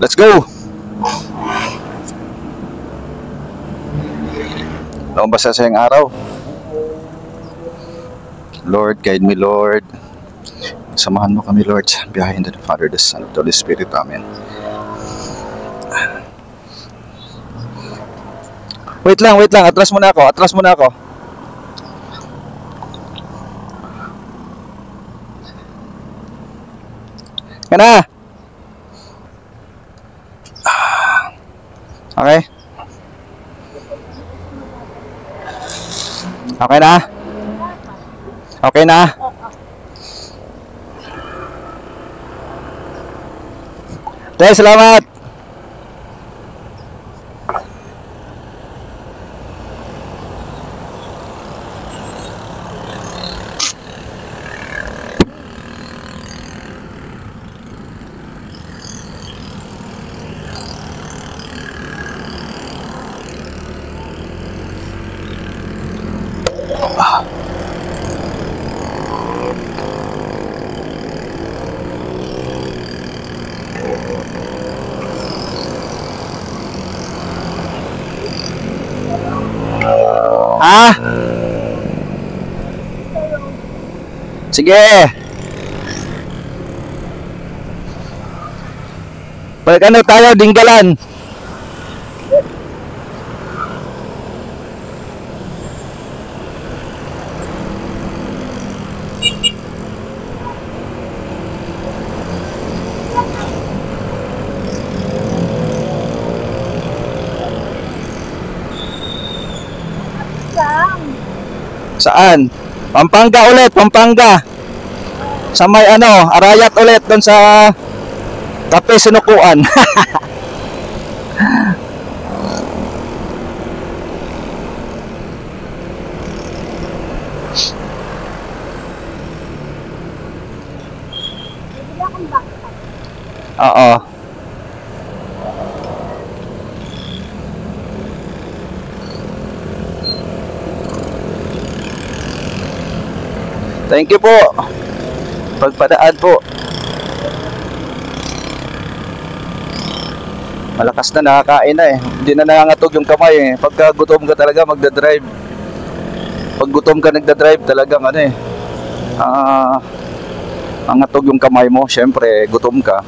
Let's go! Lumabas sa sayang araw. Lord, guide me, Lord. Samahan mo kami, Lord, sa biyahe in the Father, the Son, of the Holy Spirit. Amen. Wait lang. Atras muna ako. Kana? Okay? Okay na? Okay na? Tayo, salamat! Ha? Sige. Balik ano tayo, Dinggalan. Saan? Pampanga ulit, Pampanga. Sa may ano, Arayat ulit doon sa Kape Sinukuan. Oo. Thank you po. Pagpadaan po. Malakas na, nakakain na eh. Hindi na nangangatog yung kamay eh. Pagka gutom ka talaga magdadrive. Pag gutom ka nagdadrive talagang ano eh. Angatog yung kamay mo. Syempre gutom ka.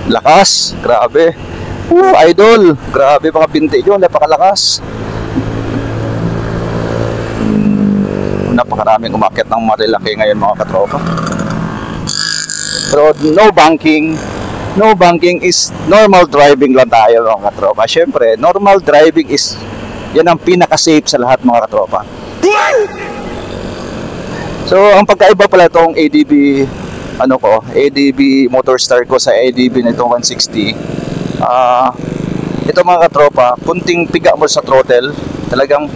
Lakas, grabe. Idol, grabe mga binti yun, napakalakas. Napakaraming umakyat ng marilaki ngayon mga katropa. Pero no banking is normal driving lang tayo mga katropa. Syempre, normal driving is yan ang pinaka-safe sa lahat mga katropa. So, ang pagkaiba pala itong ADB ADB Motorstar ko sa ADB nitong 160. Ito mga katropa, kunting piga mo sa throttle, talagang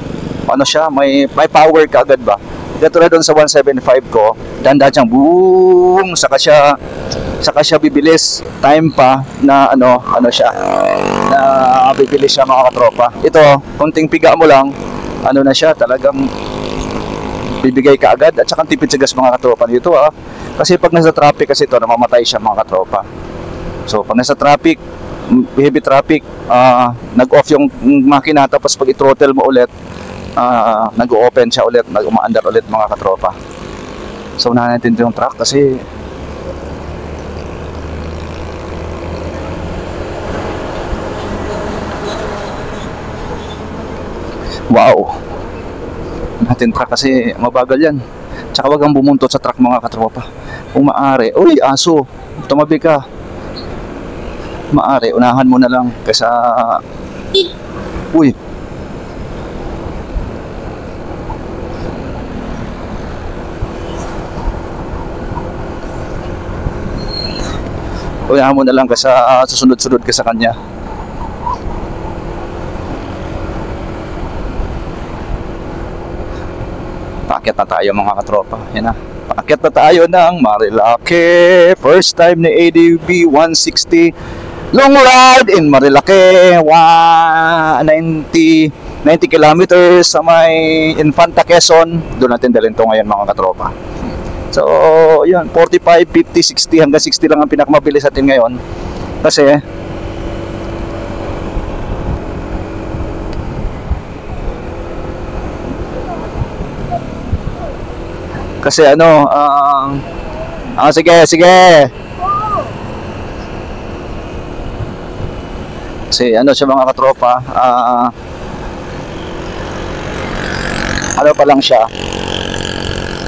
ano siya, may power ka agad ba. Katulad doon sa 175 ko, dahan-dahan siyang boom, saka siya bibilis, time pa na ano siya, na bibilis siya mga katropa. Ito, kunting piga mo lang, ano na siya, talagang bibigay ka agad. At saka tipid sa gas mga katropa dito kasi pag nasa traffic kasi ito, namamatay siya mga katropa. So pag nasa traffic, heavy traffic, nag-off yung makina, tapos pag i-throttle mo ulit, nag-open siya ulit, nag-umaandar ulit mga katropa. So unahan natin yung truck kasi wow, natin truck kasi mabagal yan. Tsaka wag kang bumuntot sa truck mga katropa. Kung maaari, uy aso, tumabi ka. Maaari, unahan mo na lang kaysa uy. Unahan mo na lang ka sa susunod-sunod ka sa kanya. Paakyat na tayo mga katropa. Yan na. Paakyat na tayo ng Marilake. First time ni ADB 160. Long ride in Marilake. 90 kilometers sa may Infanta, Quezon. Doon natin dalhin to ngayon mga katropa. So, yun, 45, 50, 60 hanggang 60 lang ang pinakamabilis natin ngayon. Kasi ano, sige. Kasi ano siya mga katropa, ano pa lang siya,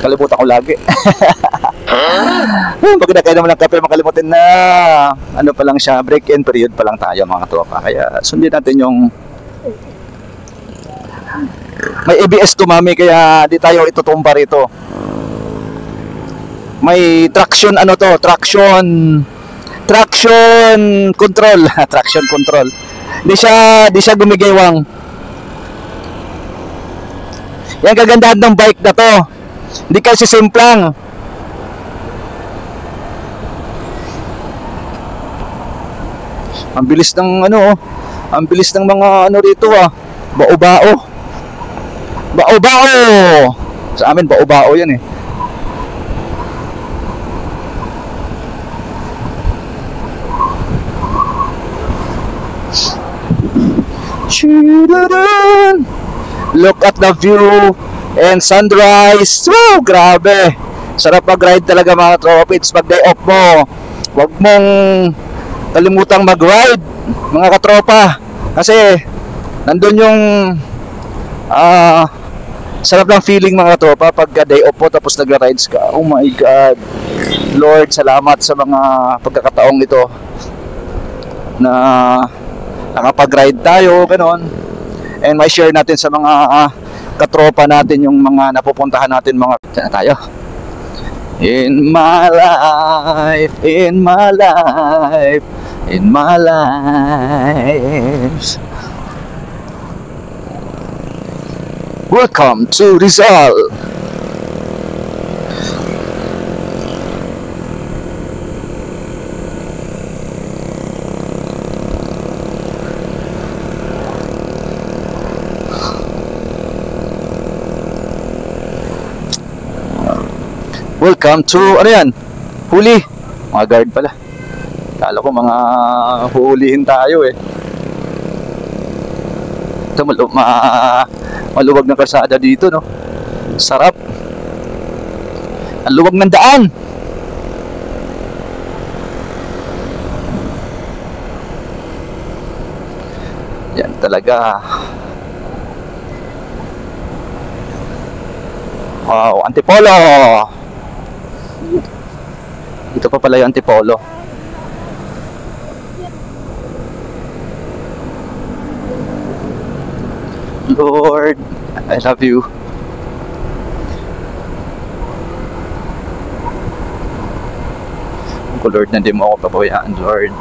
kalimutan ko lagi. Pag nakaya naman ng kape, makalimutin na ano pa lang siya, break-in period pa lang tayo mga katropa. Kaya sundin natin yung may ABS to mami, kaya di tayo itutumba rito. May traction ano to, traction control. Traction control. Di siya gumigiwang. Yan kagandahan ng bike na to. Hindi kasi simplang. Ang bilis ng ano, ang bilis ng mga ano rito Bao-bao. Bao-bao. Sa amin bao-bao 'yan eh. Look at the view and sunrise. Woo, grabe. Sarap mag-ride talaga mga tropics pag day off mo. Huwag mong kalimutang mag-ride mga katropa. Kasi nandun yung sarap ng feeling mga katropa pag day off mo tapos nagra-rides ka. Oh my God. Lord, salamat sa mga pagkakataong ito na nakapag-ride tayo, ganon. And may share natin sa mga katropa natin yung mga napupuntahan natin mga tayo. In my life, in my life, in my life. Welcome to Rizal. Welcome to, ano yan? Huli. Mga guard pala. Kala ko mga huhulihin tayo eh. Ito maluwag ng kalsada dito, no? Sarap. Ang luwag ng daan. Yan talaga. Wow, Antipolo. Ito pa pala yung Antipolo. Lord, I love you. Kung Lord, hindi mo ako pabayaan, Lord.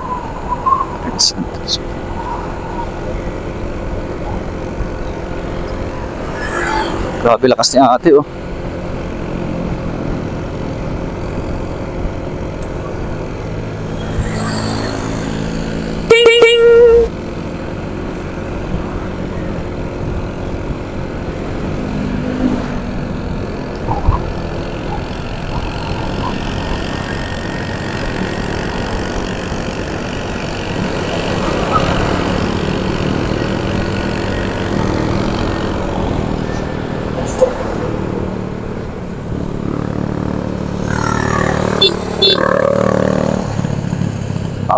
Grabe lakas niya ate, oh.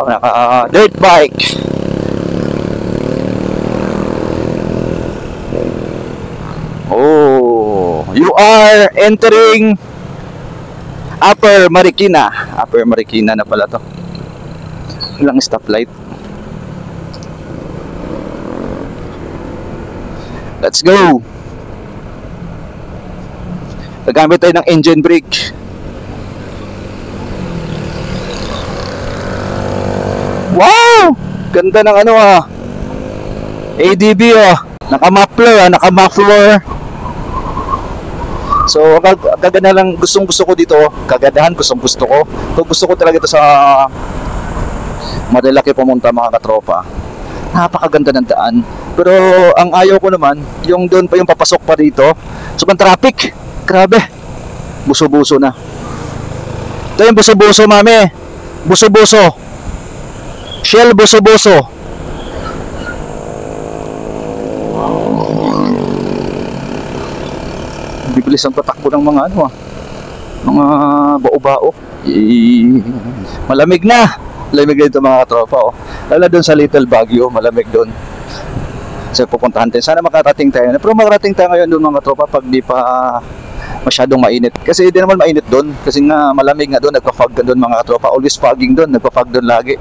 Naka dirt bike. Oh, you are entering Upper Marikina. Upper Marikina na pala to. Ilang stoplight. Let's go. Gagamit tayo ng engine brake. Ganda ng ano ADB naka-muffler naka-muffler. So kaganda lang gusto ko dito, kagandahan gusto ko. So, gusto ko talaga ito sa Marilaki pumunta mga katropa. Napakaganda ng daan. Pero ang ayaw ko naman, yung doon pa yung papasok pa dito. Sobrang traffic. Grabe. Buso-buso na. Ito yung buso-buso, mami. Buso-buso. Shell buso-buso. Bibilis ang patakbo ng mga mga bao-bao. Malamig na. Malamig na ito mga katropa Lalo doon sa Little Baguio, malamig doon. So pupuntahan tayo. Sana makarating tayo. Pero makarating tayo ngayon doon mga katropa pag di pa masyadong mainit. Kasi di naman mainit doon. Kasi nga malamig nga doon. Nagpa-fog doon mga katropa. Always fogging doon. Nagpa-fog doon lagi.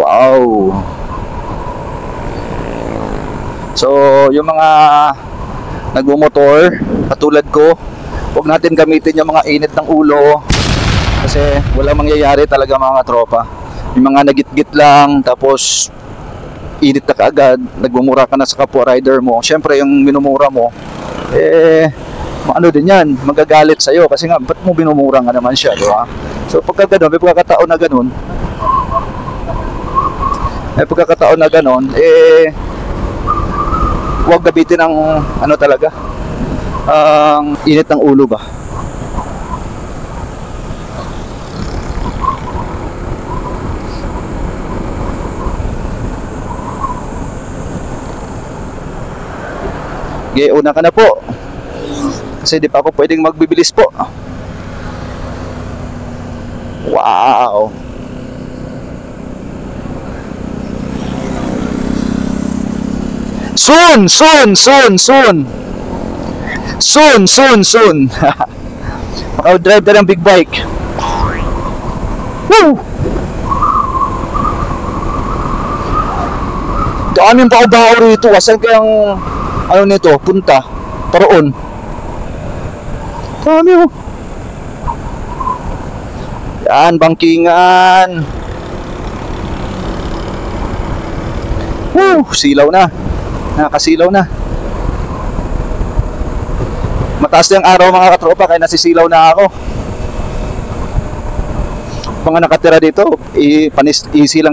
Wow. So yung mga nagmumotor katulad ko, huwag natin gamitin yung mga init ng ulo kasi walang mangyayari talaga mga tropa. Yung mga nagitgit lang tapos init na kaagad, nagmumura ka na sa kapwa rider mo. Syempre yung minumura mo ano din yan, magagalit sa'yo kasi nga ba't mo binumura nga naman siya, di ba? So pagka ganun, may pagkakataon na ganun huwag gabitin ng talaga ang init ng ulo ba. Okay, una ka na po kasi di pa ako pwedeng magbibilis po. Wow. Soon. Maka-drive ka ng big bike. Woo! Daming bao-bao rito. Saan kayang nito? Punta. Paroon. Dami Yan, bangkingan. Woo! Silaw na. Nakasilaw na. Mataas na yung araw mga katropa kaya nasisilaw na ako. Mga nakatira dito, easy lang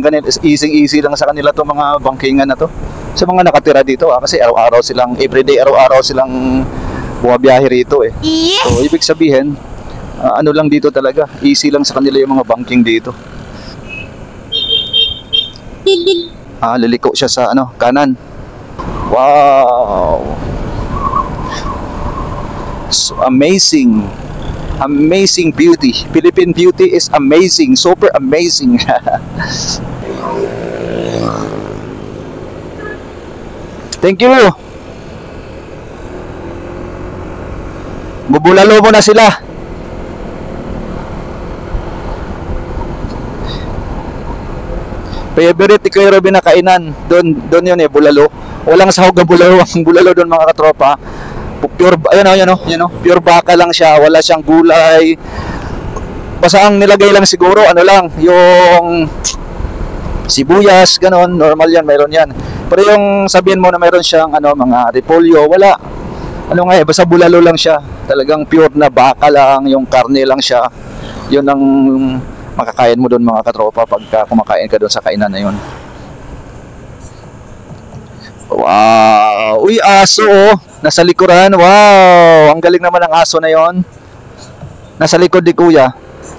sa kanila to mga bangkingan na to. Sa mga nakatira dito kasi araw-araw silang bumabiyahe rito Yes! So ibig sabihin, lang dito talaga, easy lang sa kanila yung mga bangking dito. Liliko siya sa kanan. Wow. So amazing. Amazing beauty. Philippine beauty is amazing, super amazing. Thank you. Bubulalo mo na sila. Favorite ko yung Robin na kainan. Doon yun bulalo. Walang sahog na bulalo. Ang bulalo doon mga katropa. Pure, pure baka lang siya. Wala siyang gulay. Basta ang nilagay lang siguro, yung sibuyas, ganon. Normal yan, mayroon yan. Pero yung sabihin mo na mayroon siyang, mga repolyo, wala. Basta bulalo lang siya. Talagang pure na baka lang, yung karne lang siya. Yun ang makakain mo doon mga katropa pagka kumakain ka doon sa kainan na yun. Wow! Uy, aso nasa likuran. Wow! Ang galing naman ng aso na yon. Nasa likod ni Kuya.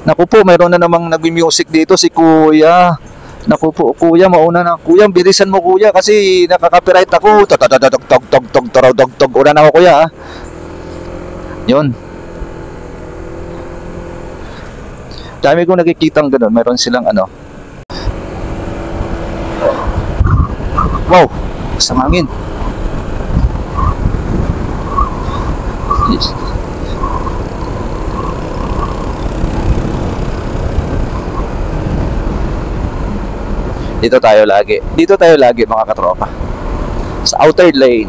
Naku po, mayroon na namang nag-music dito si Kuya. Naku po, Kuya, mauna na. Kuya, bilisan mo Kuya kasi nakaka-copyright ako. Tog. Una na ako Kuya. Yun. Dami kong nakikitang gano'n. Mayroon silang Wow! Isang hangin. Yes. Dito tayo lagi mga katropa. Sa outer lane.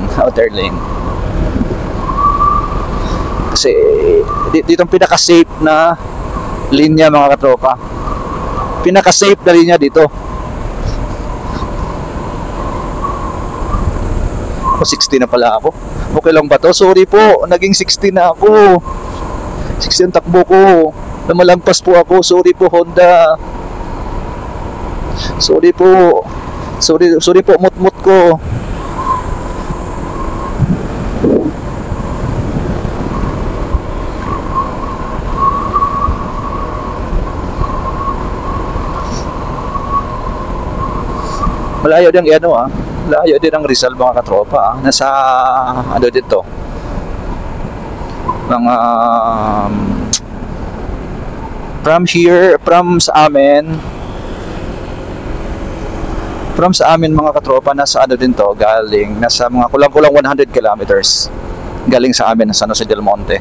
Kasi dito ang pinaka-safe na linya mga katropa. Pinaka-safe na linya dito. O 60 na pala ako. Okay lang ba to? Sorry po, naging 60 na ako. 60 ang takbo ko. Lumalampas po ako. Sorry po, Honda. Sorry po. Sorry po, mut-mut ko. Malayo din ano malayo din ang Rizal mga katropa nasa ano dito mga from sa amin mga katropa nasa ano din to galing nasa mga kulang-kulang 100 kilometers galing sa amin sa San Jose del Monte.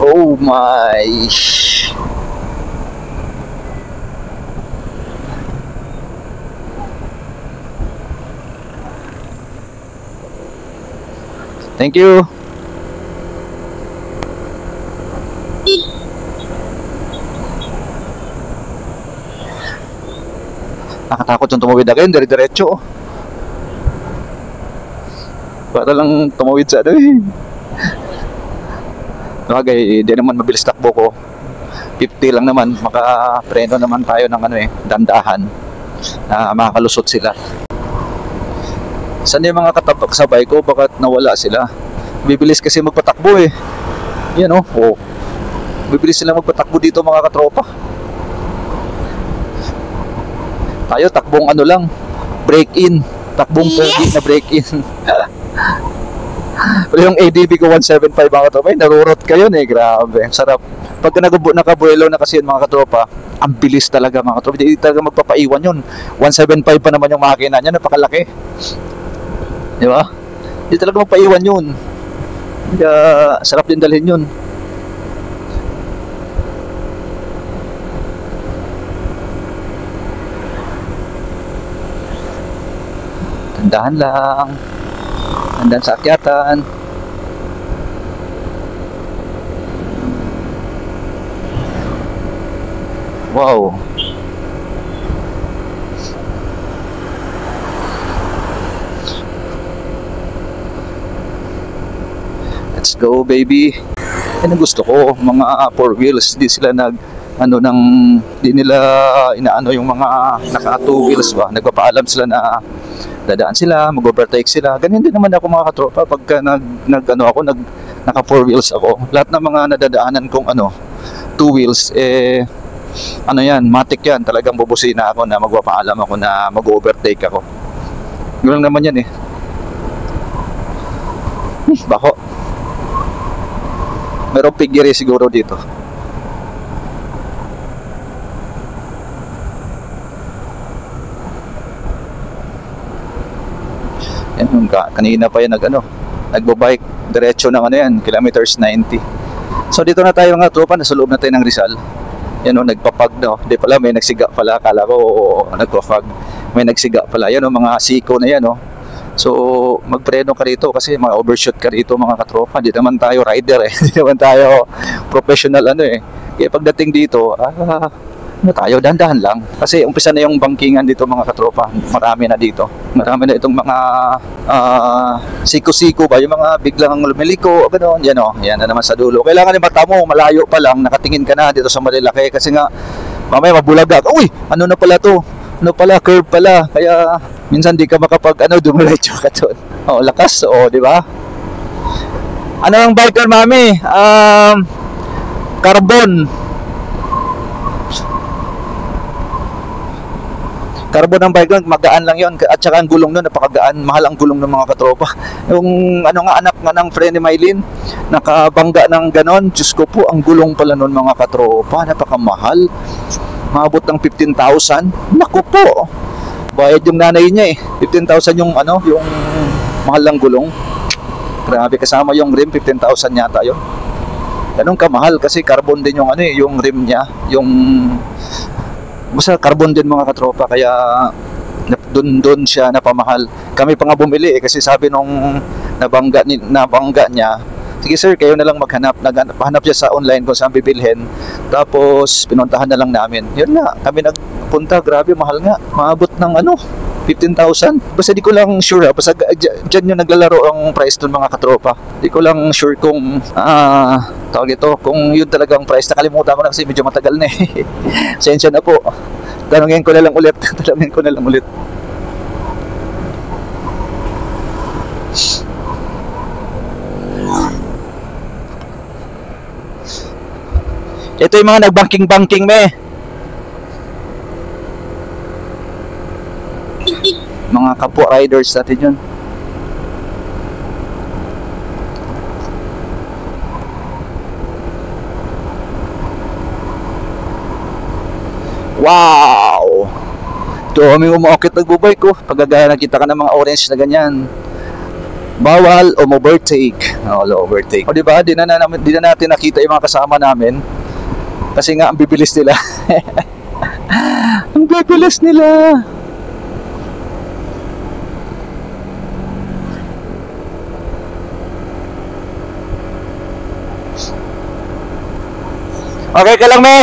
Oh my. Thank you. Nakatakot yung tumawid na kayo, dire-diretso. Para lang tumawid sa ano eh. Bagay, di naman mabilis takbo ko. 50 lang naman, makapreno naman tayo ng ano eh, dandahan. Na makakalusot sila. Saan yung mga kasabay ko? Bakit nawala sila? Bibilis kasi magpatakbo eh. Yan oh. Bibilis sila magpatakbo dito mga katropa. Tayo takbong ano lang, break in. Takbong pogi na break in. Pero yung ADB ko 175 mga katropa, narurot kayo eh. Grabe, sarap. Pagka nakabuelo na kasi yun mga katropa, ang bilis talaga mga katropa. Hindi talaga magpapaiwan yun. 175 pa naman yung makina niya, napakalaki. Di ba? Hindi talaga magpaiwan yun. Kaya sarap din dalhin yun. Tandahan lang. Tandahan sa akyatan. Wow. Let's go baby. Yan ang gusto ko, mga 4 wheels, di sila di nila inaano yung mga naka 2 wheels ba, nagpapaalam sila na dadaan sila, mag-overtake sila. Ganyan din naman ako mga katropa pagka naka 4 wheels ako. Lahat ng mga nadadaanan kong 2 wheels matic yan, talagang bubusina ako na magpapaalam ako na mag-overtake ako. Ganoon naman yan eh. Bako. Merong piggery siguro dito. Yan yung kanina pa yan nagbabike diretso ng kilometers 90. So dito na tayo mga tropa, nasa loob na tayo ng Rizal. Yan nagpapag di pala, may nagsiga pala, akala ko nagpapag, may nagsiga pala. Yan mga siko na yan So, magpreno ka rito kasi overshoot ka rito mga katropa. Hindi naman tayo rider eh. Hindi naman tayo professional Kaya pagdating dito, tayo, dahan-dahan lang. Kasi umpisa na yung bangkingan dito mga katropa. Marami na dito. Marami na itong mga siko-siko ba? Yung mga biglang lumiliko, gano'n. Yan na naman sa dulo. Kailangan yung mata mo, malayo pa lang, nakatingin ka na dito sa malalaki. Kasi nga, mamaya mabulaga. Uy, ano na pala to? Curve pala. Kaya minsan di ka makapag dumiretso ka doon. Lakas, di ba? Ano ang bike doon, mami? Carbon. Carbon ang bike doon, magaan lang 'yon. At saka ang gulong doon, napakagaan. Mahal ang gulong ng mga katropa. Yung anak nga ng friend ni Mylene, nakabangga ng ganon. Diyos ko po, ang gulong pala noon mga katropa, napakamahal. Maabot ng 15,000. Naku po. Bayad yung nanay niya 15,000 yung yung mahal ng gulong. Grabe, kasama yung rim, 15,000 yata 'yon. Ganun kamahal kasi carbon din yung yung rim niya, yung basta carbon din mga katropa, kaya doon siya napamahal. Kami pa nga bumili kasi sabi nung nabangga niya, Sige sir, kayo na lang maghanap. Naghanap siya sa online kung saan bibilhin. Tapos pinuntahan na lang namin. Yun nga, kami nagpunta. Grabe, mahal nga. Maabot ng 15,000. Basta di ko lang sure basta dyan yung naglalaro ang price ng mga katropa. Di ko lang sure kung tawag ito, kung yun talagang price. Nakalimutan ko na kasi medyo matagal na eh. Sensya na po. Tanungin ko na lang ulit. Ito yung mga nagbanking-banking me. Mga kapwa riders natin yun. Wow! Ito kami umakit nagbubike ko. Pagkagaya nakita ka ng mga orange na ganyan. Bawal o overtake. Overtake. O diba, di na natin nakita yung mga kasama namin. Kasi nga, ang bibilis nila. Ang bibilis nila. Okay ka lang, me?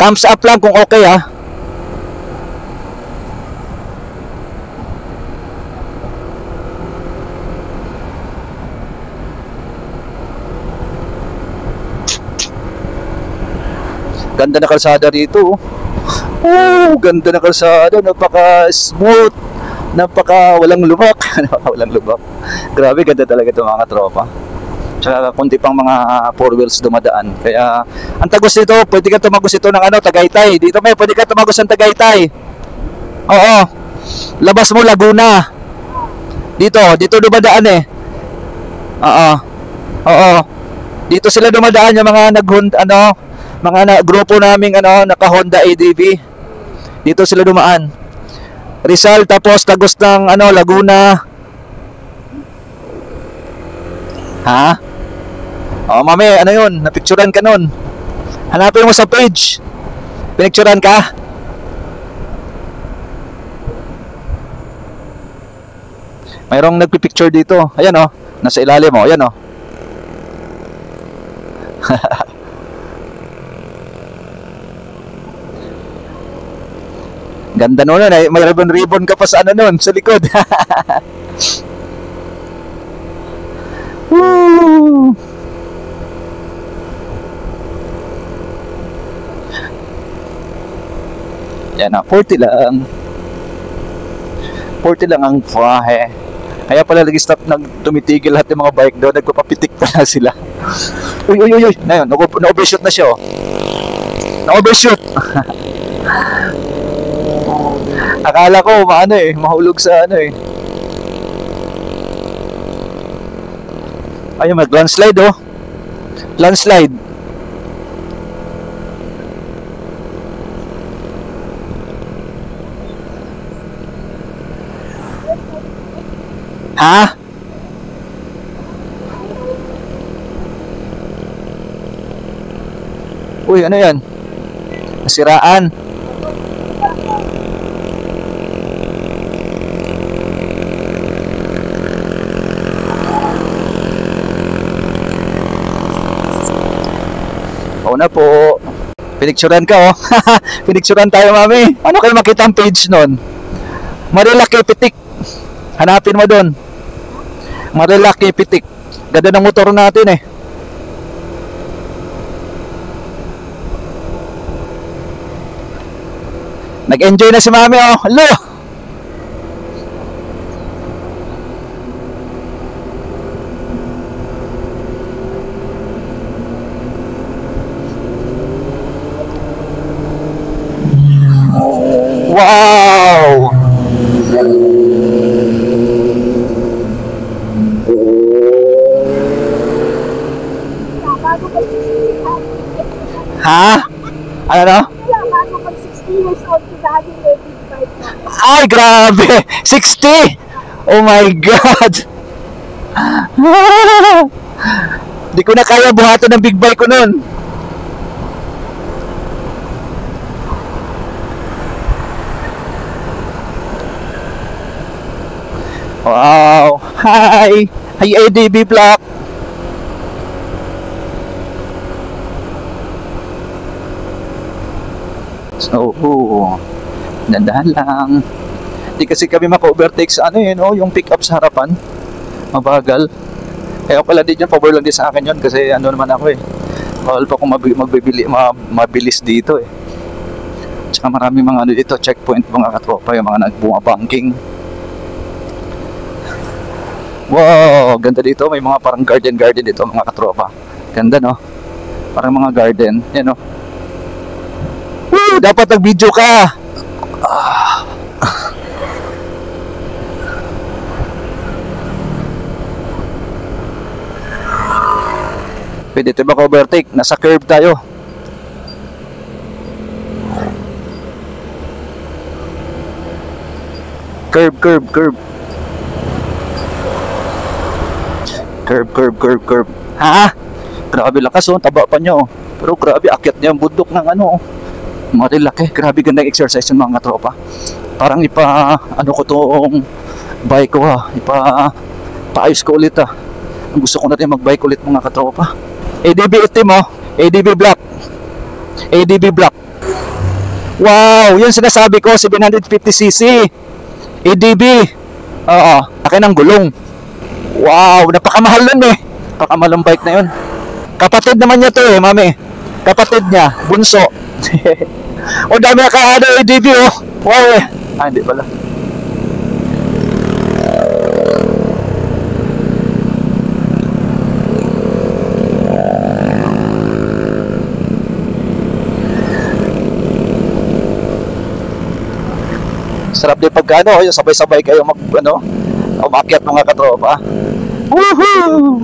Thumbs up lang kung okay, ha? Ganda na kalsada rito. Ganda na kalsada. Napaka-smooth. Walang lubak. Walang lubak. Grabe, ganda talaga itong mga tropa. Tsaka kunti pang mga 4 wheels dumadaan. Kaya, ang tagos nito, pwede ka tumagos ito ng Tagaytay. Dito may, pwede ka tumagos ng Tagaytay. Oo. Labas mo, Laguna. Dito dumadaan eh. Oo. Dito sila dumadaan yung mga mga grupo naming naka Honda ADV. Dito sila dumaan. Rizal tapos tagos ng Laguna. Ha? Mami, yun? Napicturan ka nun. Hanapin mo sa page. Pinicturan ka? Mayroong nagpipicture dito. Ayan nasa ilalim mo. Ayan Ganda nun, may ribbon ka pa sa nun, sa likod. Woo! Yan 40 lang. 40 lang ang fahe. Kaya pala nag-stop, tumitigil lahat ng mga bike doon, nagpapapitik pala sila. Uy. Ngayon, na-overshoot na siya. Na-overshoot. Akala ko mahulog sa Ayun, mag-landslide Landslide. Ha? Uy, ano yan? Nasiraan. Na po. Pinicturan ka Pinicturan tayo, mami. Ano kayo makita ang page nun? Marilaki Pitik. Hanapin mo doon. Marilaki Pitik. Ganda ng motor natin eh. Nag-enjoy na si mami Hello. Wow! Ha? Ano? Bago pag 60 years old, daddy may big bike na. Ay, grabe! 60! Oh my God! Di ko na kaya buhaton ng big bike ko nun. Wow! Hi! Hi ADB Black! So, dandahan lang. Hindi kasi kami maka-overtake sa ano yun, yung pick up sa harapan. Mabagal. Kaya pala din yun, pabor lang din sa akin yun kasi ano naman ako eh. Bawal pa kung mabilis dito eh. Tsaka marami mga ano dito, checkpoint mga katropa, yung mga nagbunga-banking. Wow, ganda dito, may mga parang garden dito mga katropa. Ganda no? Parang mga garden, yan no? Woo, dapat nag-video ka! Pwede ito maka-overtake, nasa curve tayo. Curve. Curve. Ha? Grabe lakas oh, taba pa niya oh. Pero grabe, akyat niya ang bundok ng ano oh. Marilaki, grabe gandang exercise yung mga tropa. Parang ano ko tong bike ko ha. Paayos ko ulit ah. Gusto ko na rin mag-bike ulit mga katropa. ADB itim oh. ADB Black. Wow, yun sinasabi ko, 750cc. ADB. Oo, akin ang gulong. Wow, napakamahal nun eh. Napakamahal ang bike na yun. Kapatid naman niya to eh, mami. Kapatid niya, bunso. O dami naka-ano ADB oh. Wow eh. Hindi pala. Sarap din pagkano, yung sabay-sabay kayo umakyat mga katropa. Woohoo!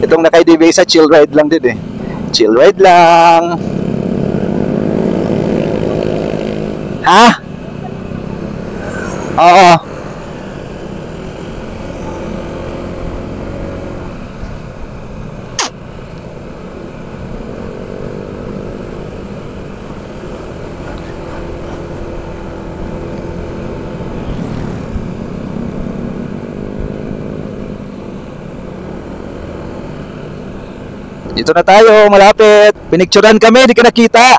Itong naka-ADB sa chill ride lang din eh. Chill ride lang. Ha? Oo. Dito na tayo, malapit. Pinicturean kami, di ka nakita.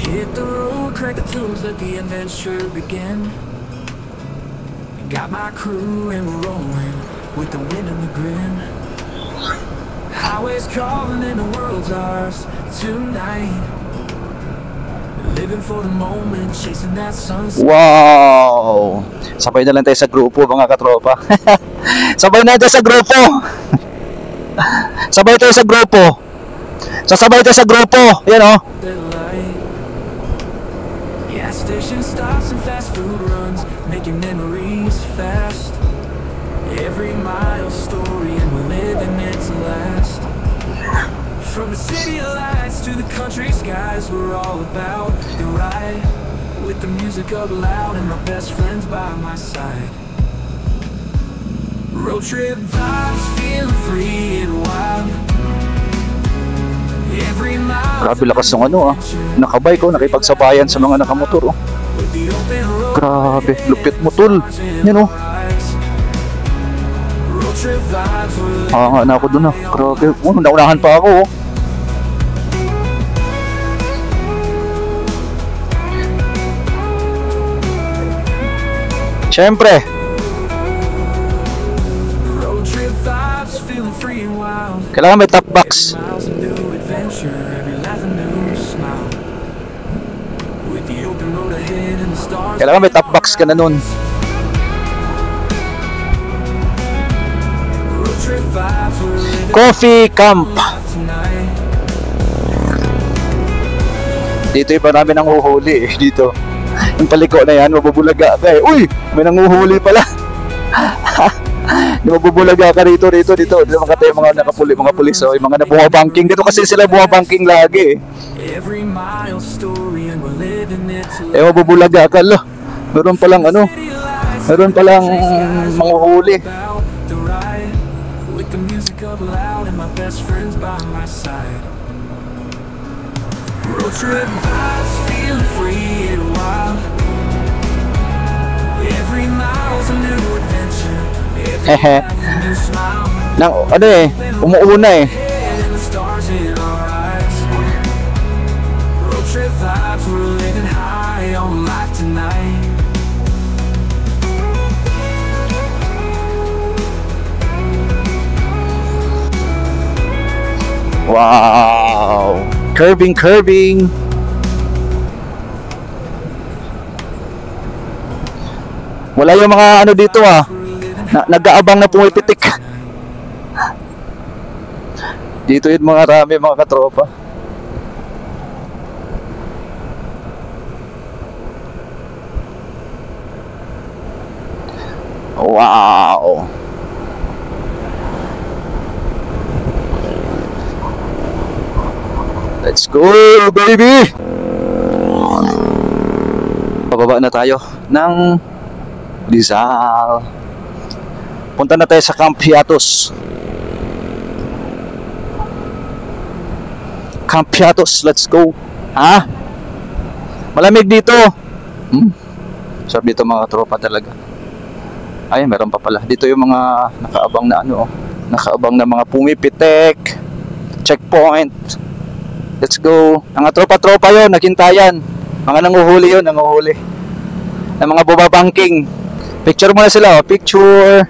Hit the road, crank the tunes, let the adventure begin. Got my crew and we're rolling with the wind and the grin. Highways calling and the world's ours tonight. Living for the moment, chasing that sunset. Wow! Sabay na lang tayo sa grupo mga katropa. Sabay na tayo sa grupo. Sabay tayo sa grupo. Sasabay tayo sa grupo. Yan oh. Gas station stops and fast food runs, making memories fast. Every mile story and we're living it to last. From the city lights to the country skies, we're all about the ride. With the music up loud and my best friends by my side. Road trip vibes, feeling free and wild. Every mile. Grabe lakas ng ano ah. Nakabike oh, nakipagsabayan sa mga nakamotor oh. Grabe, lupit mo tol. Yan oh. Na ako dun ah. Grabe, naunahan pa ako oh. Siyempre. Kailangan may top box. Kailangan may top box ka na nun. Coffee Camp. Dito yung marami nang huhuli eh. Dito. Yung paliko na yan, mabubulaga ka eh. Uy! May nanguhuli pala. Di mabubulaga ka rito. Di naman ka tayo mga nakapuli, mga pulis. Oh. Yung mga nabuha-banking. Dito kasi sila buha-banking lagi eh. Mabubulaga ka. Lo. Meron palang manguhuli. music up loud and my best friends by my side. Road trip vibes, feeling free and wild. Every mile's a new adventure. Every path a new smile. Ano eh, umuuna eh. And the stars in our eyes. Road trip vibes, we're living high on life tonight. Wow! Curving. Wala yung mga ano dito nag-aabang na pumipitik. Dito yung mga rami, mga katropa. Wow! Let's go, baby! Pababa na tayo ng Rizal. Punta na tayo sa Camp Hiatus. Camp Hiatus, let's go. Ha? Malamig dito. Sarap dito mga tropa talaga. Ay, meron pa pala. Dito yung mga nakaabang na nakaabang na mga pumipitek. Checkpoint. Let's go. Mga tropa-tropa yon, naghintayan. Mga nanguhuli yon, nanguhuli. Ng mga bumabangking. Picture muna sila, picture.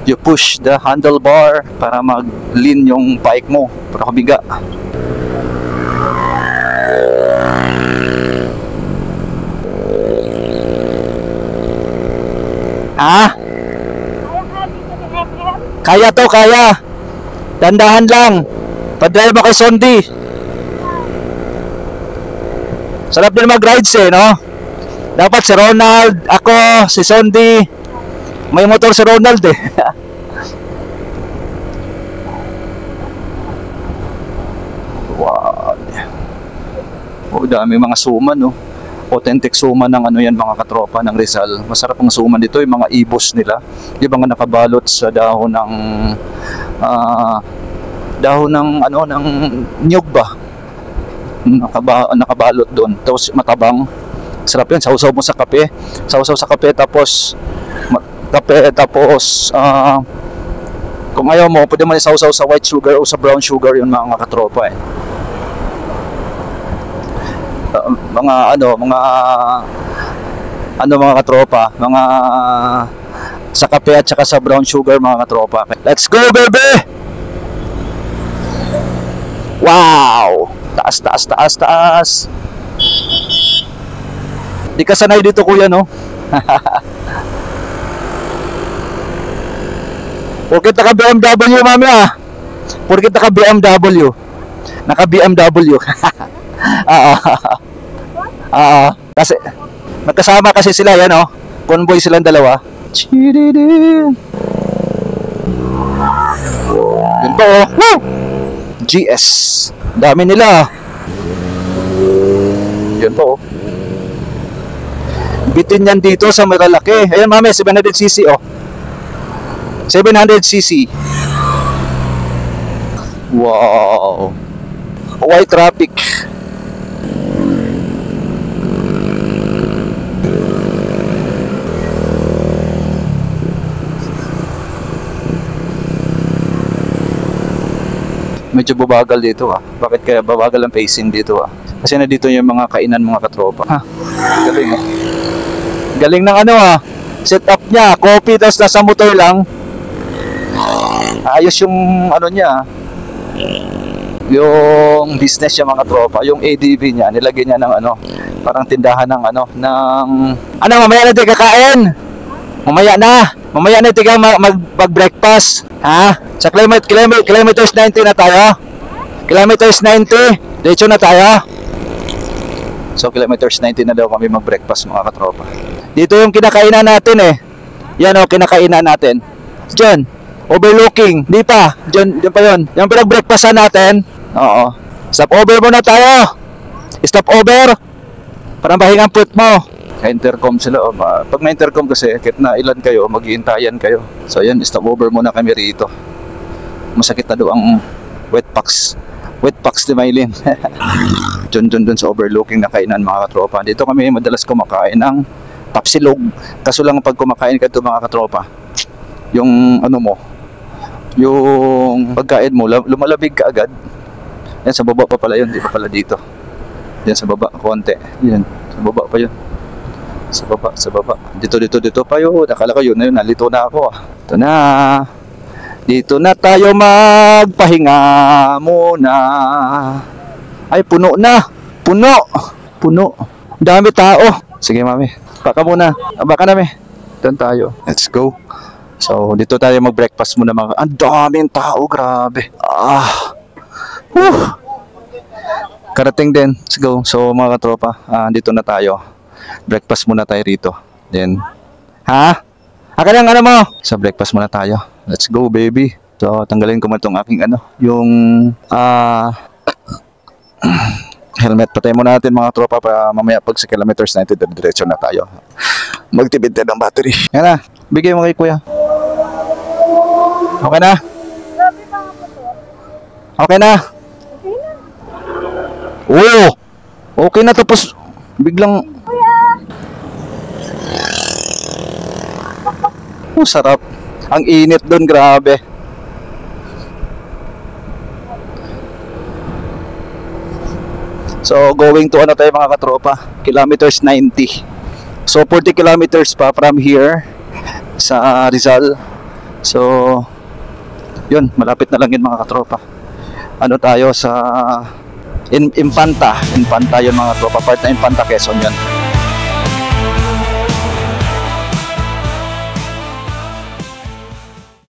You push the handlebar para mag-lean yung bike mo para kumiga. Ha? Kaya to, kaya. Dandahan lang. Padrive mo kay Sondi. Sarap din mag-rides eh, no? Dapat si Ronald, ako, si Sondi. May motor si Ronald eh. Wow. Oh, dami mga suman, no? Authentic suman ng ano yan, mga katropa ng Rizal. Masarap ang suman dito, yung mga ibos nila. Yung mga nakabalot sa dahon ng ng niyog ba? Nakabalot doon. Tapos matabang. Sarap yun, sausaw mo sa kape. Sausaw sa kape tapos kung ayaw mo, pwede mo isausaw sa white sugar o sa brown sugar yun, mga katropa eh. Mga katropa, mga sa kape at saka sa brown sugar, mga katropa. Let's go, baby! Wow! Taas. Di ka sanay dito, kuya, no? Porkit naka BMW, mami Porkit naka BMW. Naka BMW. Kasi magkasama kasi sila yan, oh. Convoy silang dalawa. Yun po, oh. Woo! GS. Dami nila. Yun po, oh. Bitin yan dito sa Malalaki. Ayan, mami, 700cc, oh. 700cc. Wow. White traffic. Medyo babagal dito Bakit kaya babagal ang pacing dito Kasi na dito yung mga kainan, mga katropa. Galing Galing ng setup niya. Coffee tapos nasa motor lang. Ayos yung niya. Yung business niya, mga tropa. Yung ADV niya, nilagay niya ng parang tindahan ng mamaya na tayo kakain. Mamaya na tayo mag-breakfast. Sa kilometers 90 na tayo. Kilometers 90. Diretso na tayo. So kilometers 90 na daw kami mag-breakfast, mga katropa. Dito yung kinakainan natin eh. Yan kinakainan natin. Diyan. Overlooking. Di pa. Diyan pa yun. Yung pinag-breakfastan natin. Oo. Stop over muna tayo. Stop over. Para mahingang puwet mo. Intercom sila. Pag may intercom kasi, kahit na ilan kayo, mag-iintayan kayo. So yan, stop over muna kami rito. Masakit na doon ang wet packs ni Mylene. Dun sa overlooking na kainan mga katropa. Dito kami madalas kumakain ng tapsilog. Kaso lang pag kumakain ka doon mga katropa, yung ano mo, yung pagkain mo, lumalabig ka agad. Yan sa baba pa pala yun, di pa pala dito. Yan sa baba, konti. Yan, sa baba pa yun. Sa baba. Dito pa yun. Akala ko yun, nalito na ako. Ito na. Dito na tayo magpahinga muna. Ay, puno na. Puno. Dami tao. Sige, mami. Baka muna. Baka na, me. Doon tayo. Let's go. So, dito tayo mag-breakfast muna mga... Ang daming tao, grabe. Karating din. Let's go. So, mga katropa, dito na tayo. Breakfast muna tayo rito. Then, Akin ang ano mo? So, breakfast muna tayo. Let's go, baby. So, tanggalin ko mo itong aking yung helmet. Patay muna natin mga tropa para mamaya pag sa kilometers 90, diretso na tayo. Magtipid tayo ng battery. Yan na. Bigay mo kay kuya. Okay na? Okay na? Oo! Okay na, tapos biglang... sarap. Ang init doon, grabe. So, going to tayo mga katropa? Kilometers 90. So, 40 kilometers pa from here sa Rizal. So, yun, malapit na lang yun mga katropa. Tayo sa Infanta yun mga tropa, part na Infanta, Quezon yun.